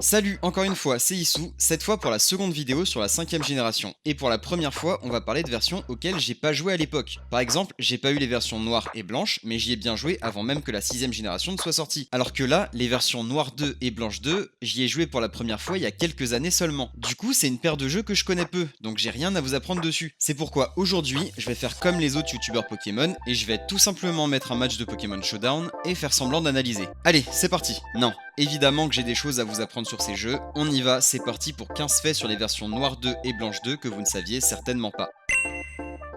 Salut, encore une fois, c'est Issou, cette fois pour la seconde vidéo sur la cinquième génération. Et pour la première fois, on va parler de versions auxquelles j'ai pas joué à l'époque. Par exemple, j'ai pas eu les versions noires et blanches, mais j'y ai bien joué avant même que la sixième génération ne soit sortie. Alors que là, les versions noire 2 et blanche 2, j'y ai joué pour la première fois il y a quelques années seulement. Du coup, c'est une paire de jeux que je connais peu, donc j'ai rien à vous apprendre dessus. C'est pourquoi aujourd'hui, je vais faire comme les autres youtubeurs Pokémon, et je vais tout simplement mettre un match de Pokémon Showdown et faire semblant d'analyser. Allez, c'est parti. Non, évidemment que j'ai des choses à vous apprendre sur ces jeux, on y va, c'est parti pour 15 faits sur les versions noire 2 et blanche 2 que vous ne saviez certainement pas.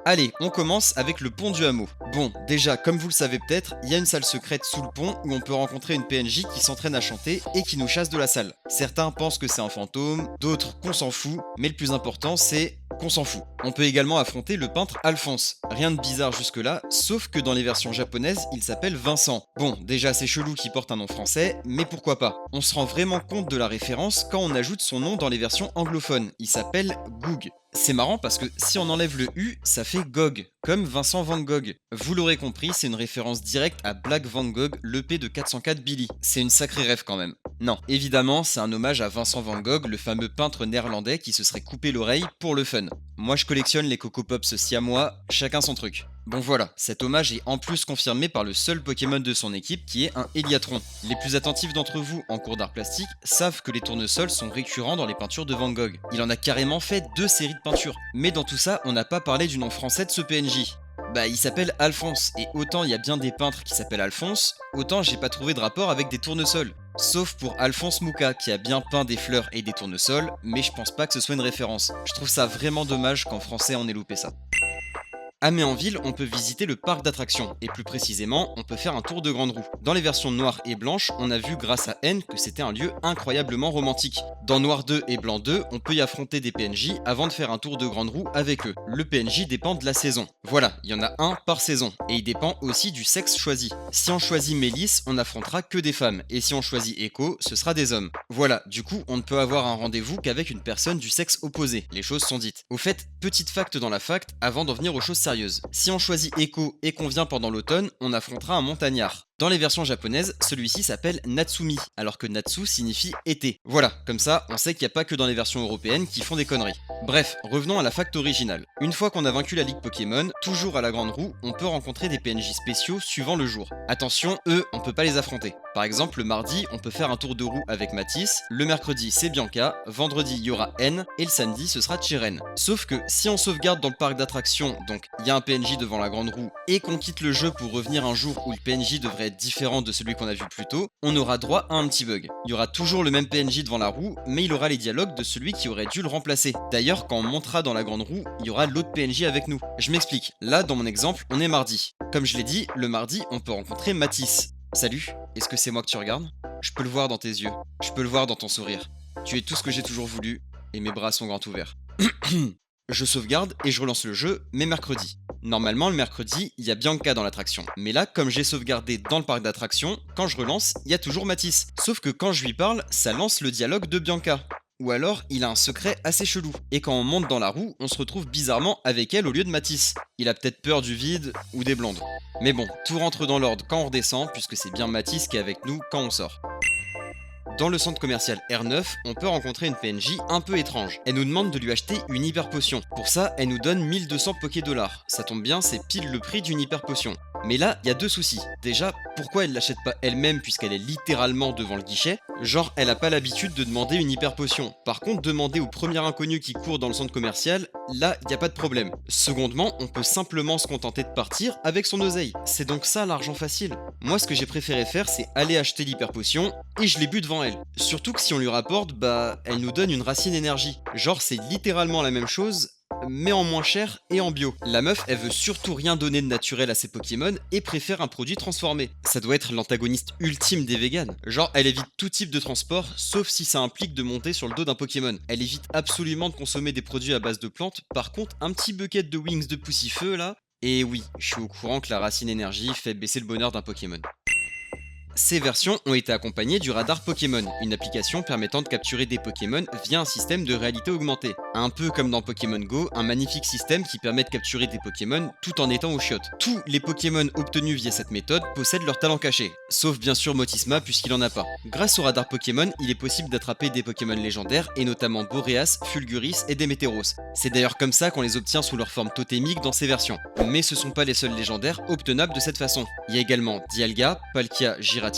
Allez, on commence avec le pont du hameau. Bon, déjà, comme vous le savez peut-être, il y a une salle secrète sous le pont où on peut rencontrer une PNJ qui s'entraîne à chanter et qui nous chasse de la salle. Certains pensent que c'est un fantôme, d'autres qu'on s'en fout, mais le plus important c'est qu'on s'en fout. On peut également affronter le peintre Alphonse. Rien de bizarre jusque-là, sauf que dans les versions japonaises, il s'appelle Vincent. Bon, déjà c'est chelou qu'il porte un nom français, mais pourquoi pas. On se rend vraiment compte de la référence quand on ajoute son nom dans les versions anglophones. Il s'appelle Goog. C'est marrant parce que si on enlève le U, ça fait Gog, comme Vincent Van Gogh. Vous l'aurez compris, c'est une référence directe à Black Van Gogh, l'EP de 404 Billy. C'est une sacrée rêve quand même. Non, évidemment, c'est un hommage à Vincent Van Gogh, le fameux peintre néerlandais qui se serait coupé l'oreille pour le fun. Moi je collectionne les Coco Pops siamois, chacun son truc. Bon voilà, cet hommage est en plus confirmé par le seul Pokémon de son équipe qui est un Héliatron. Les plus attentifs d'entre vous en cours d'art plastique savent que les tournesols sont récurrents dans les peintures de Van Gogh. Il en a carrément fait 2 séries de peintures. Mais dans tout ça, on n'a pas parlé du nom français de ce PNJ. Bah il s'appelle Alphonse, et autant il y a bien des peintres qui s'appellent Alphonse, autant j'ai pas trouvé de rapport avec des tournesols. Sauf pour Alphonse Mouka qui a bien peint des fleurs et des tournesols, mais je pense pas que ce soit une référence. Je trouve ça vraiment dommage qu'en français on ait loupé ça. À Méanville, on peut visiter le parc d'attractions, et plus précisément, on peut faire un tour de grande roue. Dans les versions noires et blanches, on a vu grâce à N que c'était un lieu incroyablement romantique. Dans Noir 2 et Blanc 2, on peut y affronter des PNJ avant de faire un tour de grande roue avec eux. Le PNJ dépend de la saison. Voilà, il y en a un par saison, et il dépend aussi du sexe choisi. Si on choisit Mélisse, on n'affrontera que des femmes, et si on choisit Echo, ce sera des hommes. Voilà, du coup, on ne peut avoir un rendez-vous qu'avec une personne du sexe opposé, les choses sont dites. Au fait, petite fact dans la fact, avant d'en venir aux choses sérieuses. Si on choisit Echo et qu'on vient pendant l'automne, on affrontera un montagnard. Dans les versions japonaises, celui-ci s'appelle Natsumi, alors que Natsu signifie été. Voilà, comme ça, on sait qu'il n'y a pas que dans les versions européennes qui font des conneries. Bref, revenons à la fact originale. Une fois qu'on a vaincu la Ligue Pokémon, toujours à la Grande Roue, on peut rencontrer des PNJ spéciaux suivant le jour. Attention, eux, on peut pas les affronter. Par exemple, le mardi, on peut faire un tour de roue avec Matisse, le mercredi, c'est Bianca, vendredi, il y aura N, et le samedi, ce sera Chiren. Sauf que si on sauvegarde dans le parc d'attractions, donc il y a un PNJ devant la Grande Roue, et qu'on quitte le jeu pour revenir un jour où le PNJ devrait être différent de celui qu'on a vu plus tôt, on aura droit à un petit bug. Il y aura toujours le même PNJ devant la roue, mais il aura les dialogues de celui qui aurait dû le remplacer. D'ailleurs, quand on montera dans la Grande Roue, il y aura l'autre PNJ avec nous. Je m'explique, là dans mon exemple, on est mardi. Comme je l'ai dit, le mardi, on peut rencontrer Matisse. Salut, est-ce que c'est moi que tu regardes? Je peux le voir dans tes yeux, je peux le voir dans ton sourire. Tu es tout ce que j'ai toujours voulu, et mes bras sont grands ouverts. Je sauvegarde et je relance le jeu, mais mercredi. Normalement, le mercredi, il y a Bianca dans l'attraction. Mais là, comme j'ai sauvegardé dans le parc d'attractions, quand je relance, il y a toujours Matisse. Sauf que quand je lui parle, ça lance le dialogue de Bianca. Ou alors, il a un secret assez chelou. Et quand on monte dans la roue, on se retrouve bizarrement avec elle au lieu de Matisse. Il a peut-être peur du vide ou des blondes. Mais bon, tout rentre dans l'ordre quand on redescend, puisque c'est bien Matisse qui est avec nous quand on sort. Dans le centre commercial R9, on peut rencontrer une PNJ un peu étrange. Elle nous demande de lui acheter une hyper potion. Pour ça, elle nous donne 1200 Poké dollars. Ça tombe bien, c'est pile le prix d'une hyper potion. Mais là, il y a deux soucis. Déjà, pourquoi elle l'achète pas elle-même puisqu'elle est littéralement devant le guichet? Genre, elle a pas l'habitude de demander une hyper potion. Par contre, demander au premier inconnu qui court dans le centre commercial, là, y a pas de problème. Secondement, on peut simplement se contenter de partir avec son oseille. C'est donc ça l'argent facile. Moi, ce que j'ai préféré faire, c'est aller acheter l'hyper potion et je l'ai bu devant elle. Surtout que si on lui rapporte, bah, elle nous donne une racine énergie. Genre, c'est littéralement la même chose, mais en moins cher et en bio. La meuf, elle veut surtout rien donner de naturel à ses Pokémon et préfère un produit transformé. Ça doit être l'antagoniste ultime des véganes. Genre, elle évite tout type de transport, sauf si ça implique de monter sur le dos d'un Pokémon. Elle évite absolument de consommer des produits à base de plantes. Par contre, un petit bucket de wings de poussifeu là. Et oui, je suis au courant que la racine énergie fait baisser le bonheur d'un Pokémon. Ces versions ont été accompagnées du radar Pokémon, une application permettant de capturer des Pokémon via un système de réalité augmentée. Un peu comme dans Pokémon Go, un magnifique système qui permet de capturer des Pokémon tout en étant aux chiottes. Tous les Pokémon obtenus via cette méthode possèdent leur talent caché, sauf bien sûr Motisma puisqu'il en a pas. Grâce au radar Pokémon, il est possible d'attraper des Pokémon légendaires et notamment Boreas, Fulguris et Démétéros. C'est d'ailleurs comme ça qu'on les obtient sous leur forme totémique dans ces versions. Mais ce sont pas les seuls légendaires obtenables de cette façon. Il y a également Dialga, Palkia, Giratina,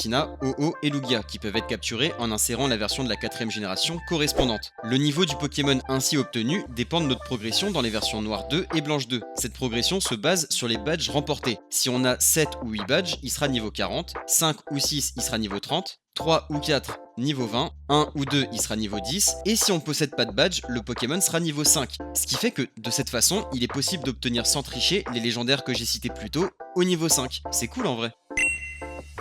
Ho-Oh et Lugia qui peuvent être capturés en insérant la version de la 4ème génération correspondante. Le niveau du Pokémon ainsi obtenu dépend de notre progression dans les versions Noire 2 et Blanche 2. Cette progression se base sur les badges remportés. Si on a 7 ou 8 badges, il sera niveau 40, 5 ou 6, il sera niveau 30, 3 ou 4, niveau 20, 1 ou 2, il sera niveau 10, et si on ne possède pas de badge, le Pokémon sera niveau 5. Ce qui fait que, de cette façon, il est possible d'obtenir sans tricher les légendaires que j'ai cités plus tôt au niveau 5. C'est cool en vrai.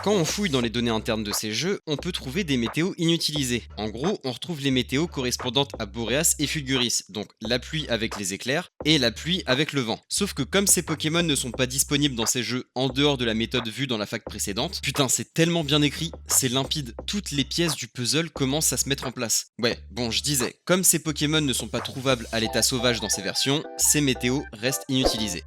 Quand on fouille dans les données internes de ces jeux, on peut trouver des météos inutilisés. En gros, on retrouve les météos correspondantes à Boreas et Fulguris, donc la pluie avec les éclairs et la pluie avec le vent. Sauf que comme ces Pokémon ne sont pas disponibles dans ces jeux en dehors de la méthode vue dans la fac précédente, putain c'est tellement bien écrit, c'est limpide, toutes les pièces du puzzle commencent à se mettre en place. Ouais, bon je disais, comme ces Pokémon ne sont pas trouvables à l'état sauvage dans ces versions, ces météos restent inutilisés.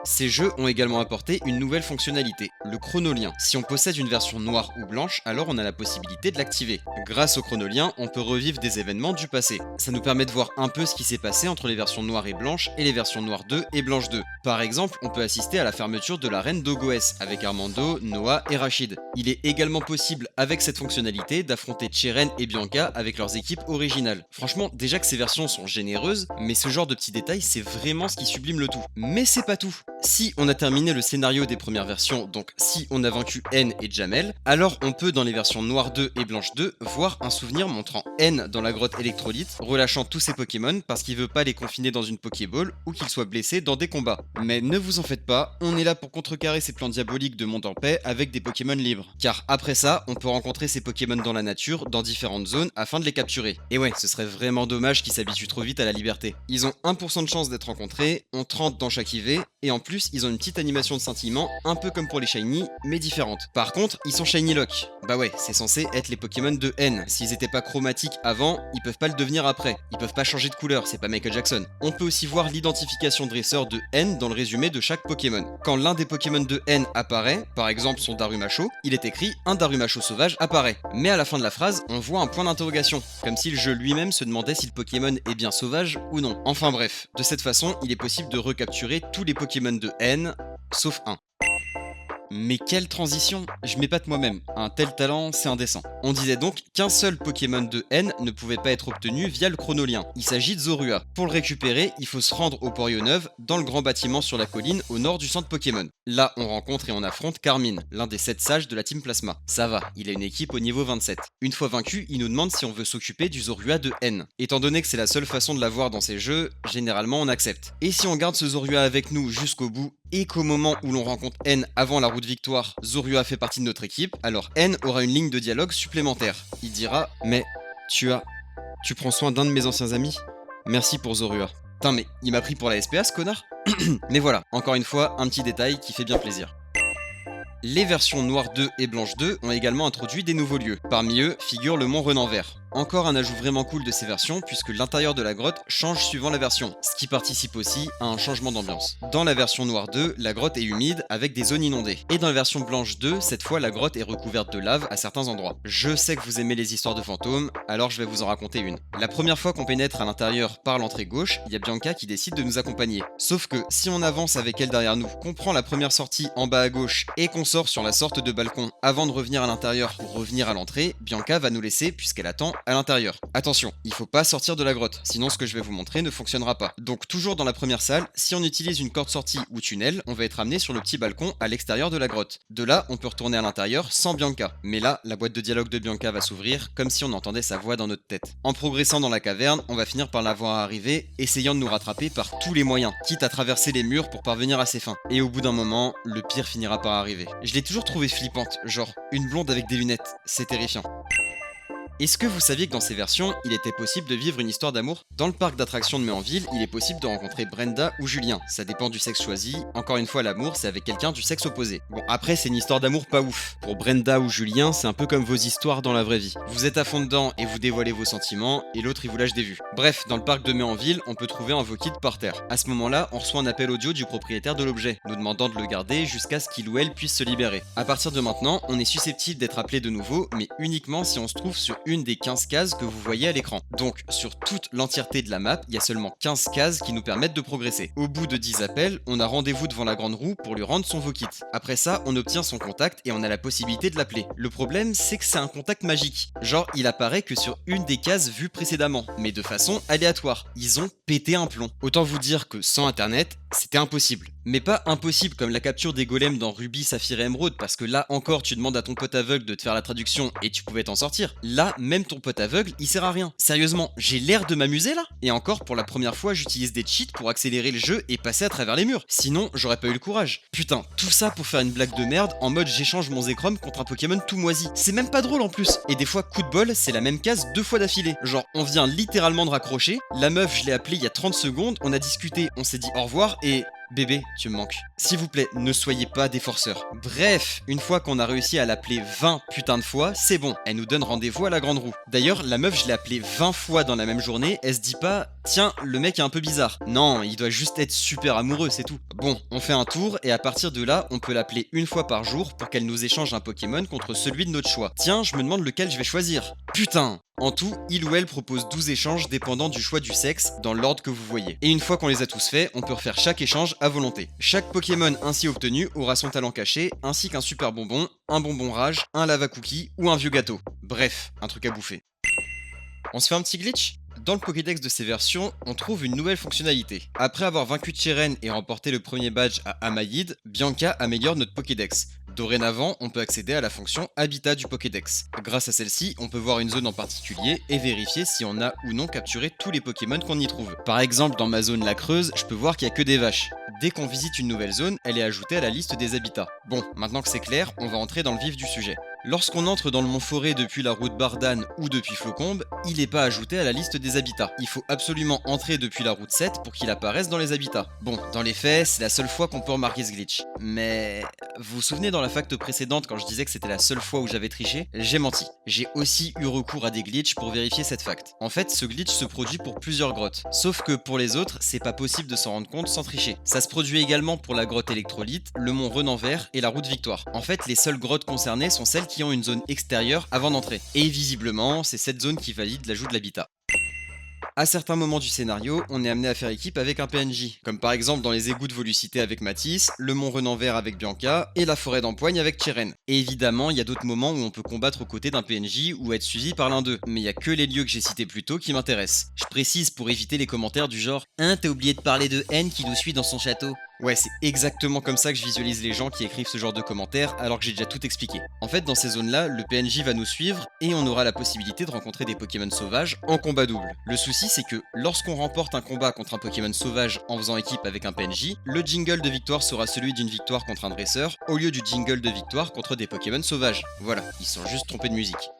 Ces jeux ont également apporté une nouvelle fonctionnalité, le chronolien. Si on possède une version noire ou blanche, alors on a la possibilité de l'activer. Grâce au chronolien, on peut revivre des événements du passé. Ça nous permet de voir un peu ce qui s'est passé entre les versions noires et blanches et les versions noire 2 et blanche 2. Par exemple, on peut assister à la fermeture de l'arène d'Ogoès avec Armando, Noah et Rachid. Il est également possible avec cette fonctionnalité d'affronter Cheren et Bianca avec leurs équipes originales. Franchement, déjà que ces versions sont généreuses, mais ce genre de petits détails c'est vraiment ce qui sublime le tout. Mais c'est pas tout. Si on a terminé le scénario des premières versions, donc si on a vaincu N et Jamel, alors on peut dans les versions Noire 2 et Blanche 2 voir un souvenir montrant N dans la grotte électrolyte, relâchant tous ses Pokémon parce qu'il veut pas les confiner dans une Pokéball ou qu'ils soient blessés dans des combats. Mais ne vous en faites pas, on est là pour contrecarrer ces plans diaboliques de monde en paix avec des Pokémon libres. Car après ça, on peut rencontrer ces Pokémon dans la nature, dans différentes zones, afin de les capturer. Et ouais, ce serait vraiment dommage qu'ils s'habituent trop vite à la liberté. Ils ont 1% de chance d'être rencontrés, ont 30 dans chaque IV, et en plus ils ont une petite animation de scintillement, un peu comme pour les Shiny, mais différente. Par contre, ils sont Shiny Lock. Bah ouais, c'est censé être les Pokémon de N. S'ils étaient pas chromatiques avant, ils peuvent pas le devenir après. Ils peuvent pas changer de couleur, c'est pas Michael Jackson. On peut aussi voir l'identification dresseur de N dans le résumé de chaque Pokémon. Quand l'un des Pokémon de N apparaît, par exemple son Darumacho, il est écrit un Darumacho sauvage apparaît. Mais à la fin de la phrase, on voit un point d'interrogation, comme si le jeu lui-même se demandait si le Pokémon est bien sauvage ou non. Enfin bref, de cette façon, il est possible de recapturer tous les Pokémon de N, sauf un. Mais quelle transition! Je m'épate moi-même, un tel talent, c'est indécent. On disait donc qu'un seul Pokémon de N ne pouvait pas être obtenu via le chronolien. Il s'agit de Zorua. Pour le récupérer, il faut se rendre au Port Yoneuve, dans le grand bâtiment sur la colline au nord du centre Pokémon. Là, on rencontre et on affronte Carmine, l'un des 7 sages de la Team Plasma. Ça va, il a une équipe au niveau 27. Une fois vaincu, il nous demande si on veut s'occuper du Zorua de N. Étant donné que c'est la seule façon de l'avoir dans ces jeux, généralement on accepte. Et si on garde ce Zorua avec nous jusqu'au bout, et qu'au moment où l'on rencontre N avant la route victoire, Zorua fait partie de notre équipe, alors N aura une ligne de dialogue supplémentaire. Il dira « Mais tu prends soin d'un de mes anciens amis? Merci pour Zorua. » Putain mais il m'a pris pour la SPA ce connard. Mais voilà, encore une fois, un petit détail qui fait bien plaisir. Les versions Noire 2 et Blanche 2 ont également introduit des nouveaux lieux. Parmi eux figure le mont Renanvert. Encore un ajout vraiment cool de ces versions puisque l'intérieur de la grotte change suivant la version, ce qui participe aussi à un changement d'ambiance. Dans la version Noire 2, la grotte est humide avec des zones inondées. Et dans la version Blanche 2, cette fois la grotte est recouverte de lave à certains endroits. Je sais que vous aimez les histoires de fantômes, alors je vais vous en raconter une. La première fois qu'on pénètre à l'intérieur par l'entrée gauche, il y a Bianca qui décide de nous accompagner. Sauf que si on avance avec elle derrière nous, qu'on prend la première sortie en bas à gauche et qu'on sort sur la sorte de balcon avant de revenir à l'intérieur pour revenir à l'entrée, Bianca va nous laisser puisqu'elle attend à l'intérieur. Attention, il faut pas sortir de la grotte, sinon ce que je vais vous montrer ne fonctionnera pas. Donc toujours dans la première salle, si on utilise une corde sortie ou tunnel, on va être amené sur le petit balcon à l'extérieur de la grotte. De là, on peut retourner à l'intérieur sans Bianca. Mais là, la boîte de dialogue de Bianca va s'ouvrir comme si on entendait sa voix dans notre tête. En progressant dans la caverne, on va finir par la voir arriver, essayant de nous rattraper par tous les moyens, quitte à traverser les murs pour parvenir à ses fins. Et au bout d'un moment, le pire finira par arriver. Je l'ai toujours trouvée flippante, genre une blonde avec des lunettes, c'est terrifiant. Est-ce que vous saviez que dans ces versions, il était possible de vivre une histoire d'amour? Dans le parc d'attractions de Méanville, il est possible de rencontrer Brenda ou Julien, ça dépend du sexe choisi, encore une fois l'amour c'est avec quelqu'un du sexe opposé. Bon après c'est une histoire d'amour pas ouf. Pour Brenda ou Julien, c'est un peu comme vos histoires dans la vraie vie. Vous êtes à fond dedans et vous dévoilez vos sentiments, et l'autre il vous lâche des vues. Bref, dans le parc de Méanville, on peut trouver un Vokid par terre. À ce moment-là, on reçoit un appel audio du propriétaire de l'objet, nous demandant de le garder jusqu'à ce qu'il ou elle puisse se libérer. À partir de maintenant, on est susceptible d'être appelé de nouveau, mais uniquement si on se trouve sur une des 15 cases que vous voyez à l'écran. Donc, sur toute l'entièreté de la map, il y a seulement 15 cases qui nous permettent de progresser. Au bout de 10 appels, on a rendez-vous devant la grande roue pour lui rendre son Vokit. Après ça, on obtient son contact et on a la possibilité de l'appeler. Le problème, c'est que c'est un contact magique. Genre, il apparaît que sur une des cases vues précédemment, mais de façon aléatoire. Ils ont pété un plomb. Autant vous dire que sans internet, c'était impossible. Mais pas impossible comme la capture des golems dans Ruby, Saphir et Émeraude, parce que là encore tu demandes à ton pote aveugle de te faire la traduction et tu pouvais t'en sortir. Là, même ton pote aveugle, il sert à rien. Sérieusement, j'ai l'air de m'amuser là? Et encore, pour la première fois, j'utilise des cheats pour accélérer le jeu et passer à travers les murs. Sinon, j'aurais pas eu le courage. Putain, tout ça pour faire une blague de merde en mode j'échange mon Zekrom contre un Pokémon tout moisi. C'est même pas drôle en plus. Et des fois, coup de bol, c'est la même case 2 fois d'affilée. Genre, on vient littéralement de raccrocher, la meuf, je l'ai appelée il y a 30 secondes, on a discuté, on s'est dit au revoir et... Bébé, tu me manques. S'il vous plaît, ne soyez pas des forceurs. Bref, une fois qu'on a réussi à l'appeler 20 putains de fois, c'est bon, elle nous donne rendez-vous à la grande roue. D'ailleurs, la meuf, je l'ai appelée 20 fois dans la même journée, elle se dit pas « Tiens, le mec est un peu bizarre ». Non, il doit juste être super amoureux, c'est tout. Bon, on fait un tour, et à partir de là, on peut l'appeler une fois par jour pour qu'elle nous échange un Pokémon contre celui de notre choix. Tiens, je me demande lequel je vais choisir. Putain! En tout, il ou elle propose 12 échanges dépendant du choix du sexe, dans l'ordre que vous voyez. Et une fois qu'on les a tous faits, on peut refaire chaque échange à volonté. Chaque Pokémon ainsi obtenu aura son talent caché, ainsi qu'un super bonbon, un bonbon rage, un lava cookie ou un vieux gâteau. Bref, un truc à bouffer. On se fait un petit glitch? Dans le Pokédex de ces versions, on trouve une nouvelle fonctionnalité. Après avoir vaincu Cheren et remporté le premier badge à Amayid, Bianca améliore notre Pokédex. Dorénavant, on peut accéder à la fonction Habitat du Pokédex. Grâce à celle-ci, on peut voir une zone en particulier et vérifier si on a ou non capturé tous les Pokémon qu'on y trouve. Par exemple, dans ma zone La Creuse, je peux voir qu'il n'y a que des vaches. Dès qu'on visite une nouvelle zone, elle est ajoutée à la liste des habitats. Bon, maintenant que c'est clair, on va entrer dans le vif du sujet. Lorsqu'on entre dans le Mont-Forêt depuis la route Bardane ou depuis Flocombe, il n'est pas ajouté à la liste des habitats. Il faut absolument entrer depuis la route 7 pour qu'il apparaisse dans les habitats. Bon, dans les faits, c'est la seule fois qu'on peut remarquer ce glitch. Mais... vous vous souvenez dans la facte précédente quand je disais que c'était la seule fois où j'avais triché? J'ai menti. J'ai aussi eu recours à des glitches pour vérifier cette facte. En fait, ce glitch se produit pour plusieurs grottes. Sauf que pour les autres, c'est pas possible de s'en rendre compte sans tricher. Ça se produit également pour la grotte électrolyte, le mont Renanvert et la route Victoire. En fait, les seules grottes concernées sont celles qui ont une zone extérieure avant d'entrer. Et visiblement, c'est cette zone qui valide l'ajout de l'habitat. À certains moments du scénario, on est amené à faire équipe avec un PNJ, comme par exemple dans les égouts de Volucité avec Matisse, le mont Renanvert avec Bianca et la forêt d'Empoigne avec Cheren. Et évidemment, il y a d'autres moments où on peut combattre aux côtés d'un PNJ ou être suivi par l'un d'eux, mais il y a que les lieux que j'ai cités plus tôt qui m'intéressent. Je précise pour éviter les commentaires du genre « Hein, t'as oublié de parler de N qui nous suit dans son château ». Ouais, c'est exactement comme ça que je visualise les gens qui écrivent ce genre de commentaires alors que j'ai déjà tout expliqué. En fait, dans ces zones-là, le PNJ va nous suivre et on aura la possibilité de rencontrer des Pokémon sauvages en combat double. Le souci, c'est que lorsqu'on remporte un combat contre un Pokémon sauvage en faisant équipe avec un PNJ, le jingle de victoire sera celui d'une victoire contre un dresseur au lieu du jingle de victoire contre des Pokémon sauvages. Voilà, ils sont juste trompés de musique.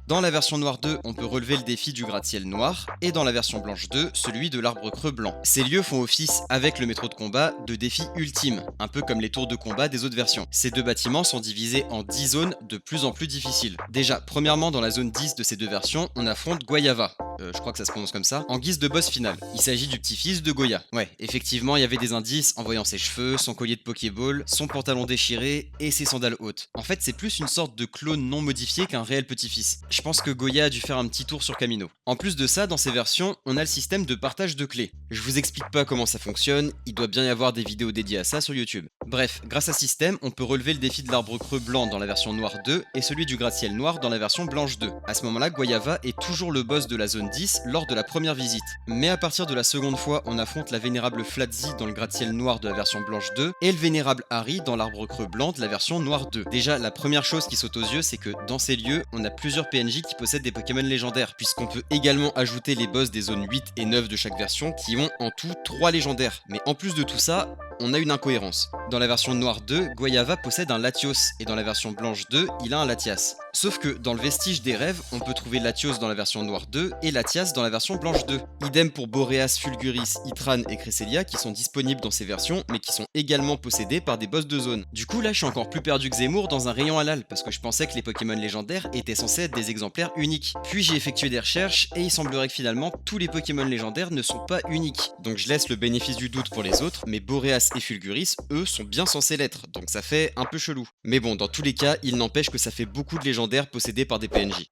Dans la version noire 2, on peut relever le défi du gratte-ciel noir, et dans la version blanche 2, celui de l'arbre creux blanc. Ces lieux font office, avec le métro de combat, de défi ultime, un peu comme les tours de combat des autres versions. Ces deux bâtiments sont divisés en 10 zones de plus en plus difficiles. Déjà, premièrement, dans la zone 10 de ces deux versions, on affronte Goyava. Je crois que ça se prononce comme ça, en guise de boss final. Il s'agit du petit-fils de Goya. Ouais, effectivement, il y avait des indices en voyant ses cheveux, son collier de Pokéball, son pantalon déchiré et ses sandales hautes. En fait, c'est plus une sorte de clone non modifié qu'un réel petit-fils. Je pense que Goya a dû faire un petit tour sur Camino. En plus de ça, dans ces versions, on a le système de partage de clés. Je vous explique pas comment ça fonctionne, il doit bien y avoir des vidéos dédiées à ça sur YouTube. Bref, grâce à ce système, on peut relever le défi de l'arbre creux blanc dans la version noire 2 et celui du gratte-ciel noir dans la version blanche 2. À ce moment-là, Goyava est toujours le boss de la zone 10 lors de la première visite. Mais à partir de la seconde fois, on affronte la vénérable Flatzy dans le gratte-ciel noir de la version blanche 2 et le vénérable Harry dans l'arbre creux blanc de la version noire 2. Déjà, la première chose qui saute aux yeux, c'est que dans ces lieux, on a plusieurs PNJ qui possèdent des Pokémon légendaires, puisqu'on peut également ajouter les boss des zones 8 et 9 de chaque version qui ont en tout 3 légendaires. Mais en plus de tout ça, on a une incohérence. Dans la version noire 2, Guayava possède un Latios, et dans la version blanche 2, il a un Latias. Sauf que dans le vestige des rêves, on peut trouver Latios dans la version noire 2 et Latias dans la version blanche 2. Idem pour Boreas, Fulguris, Itran et Cresselia qui sont disponibles dans ces versions, mais qui sont également possédés par des boss de zone. Du coup là, je suis encore plus perdu que Zemmour dans un rayon halal, parce que je pensais que les Pokémon légendaires étaient censés être des exemplaires uniques. Puis j'ai effectué des recherches, et il semblerait que finalement, tous les Pokémon légendaires ne sont pas uniques. Donc je laisse le bénéfice du doute pour les autres, mais Boreas et Fulguris, eux, sont bien censés l'être, donc ça fait un peu chelou. Mais bon, dans tous les cas, il n'empêche que ça fait beaucoup de légendaires possédés par des PNJ.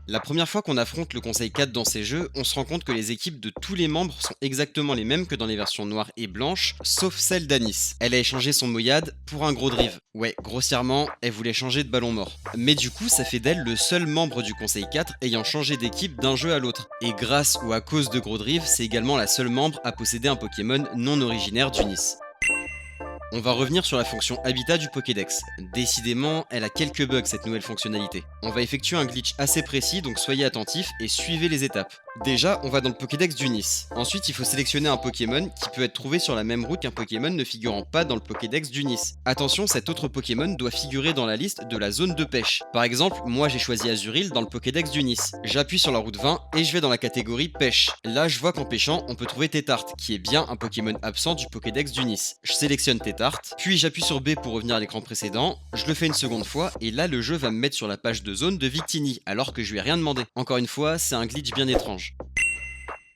La première fois qu'on affronte le Conseil 4 dans ces jeux, on se rend compte que les équipes de tous les membres sont exactement les mêmes que dans les versions noires et blanches, sauf celle d'Anis. Elle a échangé son Moyade pour un Grodrive. Ouais, grossièrement, elle voulait changer de ballon mort. Mais du coup, ça fait d'elle le seul membre du Conseil 4 ayant changé d'équipe d'un jeu à l'autre. Et grâce ou à cause de Grodrive, c'est également la seule membre à posséder un Pokémon non originaire d'Unis. On va revenir sur la fonction Habitat du Pokédex. Décidément, elle a quelques bugs cette nouvelle fonctionnalité. On va effectuer un glitch assez précis, donc soyez attentifs et suivez les étapes. Déjà, on va dans le Pokédex d'Unis. Ensuite, il faut sélectionner un Pokémon qui peut être trouvé sur la même route qu'un Pokémon ne figurant pas dans le Pokédex d'Unis. Attention, cet autre Pokémon doit figurer dans la liste de la zone de pêche. Par exemple, moi j'ai choisi Azuril dans le Pokédex d'Unis. J'appuie sur la route 20 et je vais dans la catégorie pêche. Là, je vois qu'en pêchant, on peut trouver Tétart, qui est bien un Pokémon absent du Pokédex d'Unis. Je sélectionne Tétart, puis j'appuie sur B pour revenir à l'écran précédent, je le fais une seconde fois, et là le jeu va me mettre sur la page de zone de Victini, alors que je lui ai rien demandé. Encore une fois, c'est un glitch bien étrange.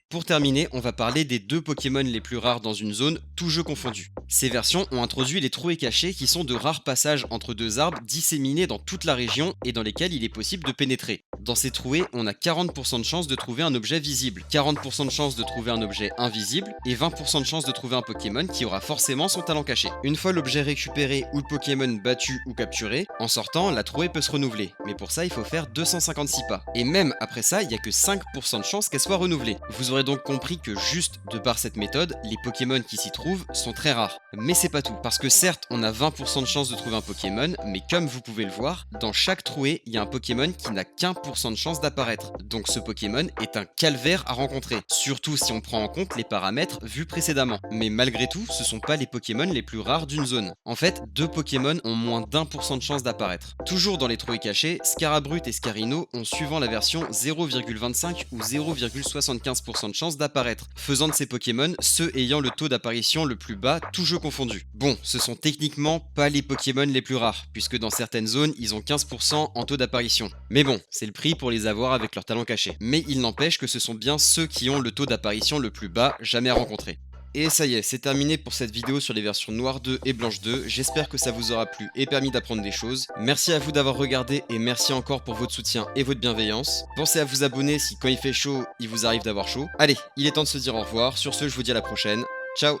Pour terminer, on va parler des deux Pokémon les plus rares dans une zone, tous jeux confondus. Ces versions ont introduit les trouées cachées qui sont de rares passages entre deux arbres disséminés dans toute la région et dans lesquels il est possible de pénétrer. Dans ces trouées, on a 40% de chance de trouver un objet visible, 40% de chance de trouver un objet invisible et 20% de chance de trouver un Pokémon qui aura forcément son talent caché. Une fois l'objet récupéré ou le Pokémon battu ou capturé, en sortant, la trouée peut se renouveler. Mais pour ça, il faut faire 256 pas. Et même après ça, il n'y a que 5% de chance qu'elle soit renouvelée. Vous aurez donc compris que juste de par cette méthode, les Pokémon qui s'y trouvent sont très rares. Mais c'est pas tout, parce que certes on a 20% de chance de trouver un Pokémon, mais comme vous pouvez le voir, dans chaque trouée, il y a un Pokémon qui n'a qu'1% de chance d'apparaître. Donc ce Pokémon est un calvaire à rencontrer, surtout si on prend en compte les paramètres vus précédemment. Mais malgré tout, ce sont pas les Pokémon les plus rares d'une zone. En fait, deux Pokémon ont moins d'1% de chance d'apparaître. Toujours dans les trouées cachées, Scarabrut et Scarino ont suivant la version 0,25 ou 0,75% de chance d'apparaître, faisant de ces Pokémon ceux ayant le taux d'apparition le plus bas, tout jeu confondu. Bon, ce sont techniquement pas les Pokémon les plus rares, puisque dans certaines zones, ils ont 15% en taux d'apparition. Mais bon, c'est le prix pour les avoir avec leur talent caché. Mais il n'empêche que ce sont bien ceux qui ont le taux d'apparition le plus bas jamais rencontré. Et ça y est, c'est terminé pour cette vidéo sur les versions Noire 2 et Blanche 2, j'espère que ça vous aura plu et permis d'apprendre des choses. Merci à vous d'avoir regardé et merci encore pour votre soutien et votre bienveillance. Pensez à vous abonner si quand il fait chaud, il vous arrive d'avoir chaud. Allez, il est temps de se dire au revoir, sur ce je vous dis à la prochaine, ciao.